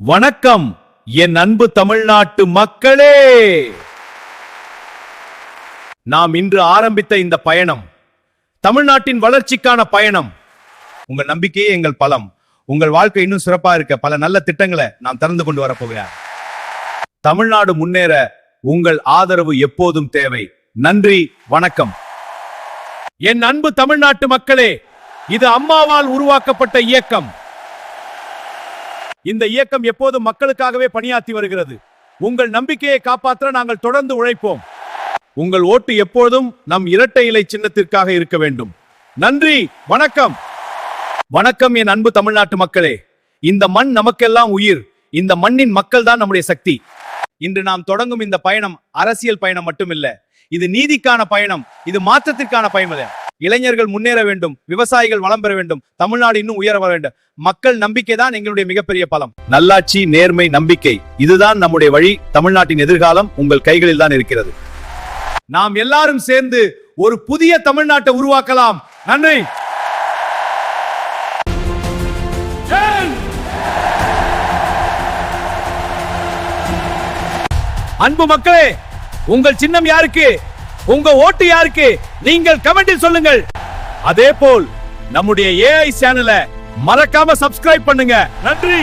வணக்கம் என் அன்பு தமிழ்நாட்டு மக்களே. நாம் இன்று ஆரம்பித்த இந்த பயணம் தமிழ்நாட்டின் வளர்ச்சிக்கான பயணம். உங்கள் நம்பிக்கையே எங்கள் பலம். உங்கள் வாழ்க்கை இன்னும் சிறப்பா இருக்க பல நல்ல திட்டங்களை நாம் திறந்து கொண்டு வரப்போகிறோம். தமிழ்நாடு முன்னேற உங்கள் ஆதரவு எப்போதும் தேவை. நன்றி, வணக்கம். என் அன்பு தமிழ்நாட்டு மக்களே, இது அம்மாவால் உருவாக்கப்பட்ட இயக்கம். இந்த இயக்கம் எப்போதும் மக்களுக்காகவே பணியாற்றி வருகிறது. உங்கள் நம்பிக்கையை காப்பாற்ற நாங்கள் தொடர்ந்து உழைப்போம். உங்கள் ஓட்டு எப்போதும் நம் இரட்டை இலை சின்னத்திற்காக இருக்க வேண்டும். நன்றி, வணக்கம். வணக்கம் என் அன்பு தமிழ்நாட்டு மக்களே. இந்த மண் நமக்கெல்லாம் உயிர். இந்த மண்ணின் மக்கள் தான் நம்முடைய சக்தி. இன்று நாம் தொடங்கும் இந்த பயணம் அரசியல் பயணம் மட்டுமில்ல, இது நீதிக்கான பயணம். இது மாற்றத்திற்கான பயணம். இளைஞர்கள் முன்னேற வேண்டும், விவசாயிகள் வளம் பெற வேண்டும், தமிழ்நாடு இன்னும் உயர வர வேண்டும். மக்கள் நம்பிக்கை தான் எங்களுடைய மிகப்பெரிய பலம். நல்லாட்சி, நேர்மை, நம்பிக்கை, இதுதான் நம்முடைய வழி. தமிழ்நாட்டின் எதிர்காலம் உங்கள் கைகளில் தான் இருக்கிறது. நாம் எல்லாரும் சேர்ந்து ஒரு புதிய தமிழ்நாட்டை உருவாக்கலாம். நன்றி. அன்பு மக்களே, உங்கள் சின்னம் யாருக்கு? உங்க ஓட்டு யாருக்கு? நீங்கள் கமெண்டில் சொல்லுங்கள். அதே போல் நம்முடைய ஏஐ சேனலை மறக்காம சப்ஸ்கிரைப் பண்ணுங்க. நன்றி.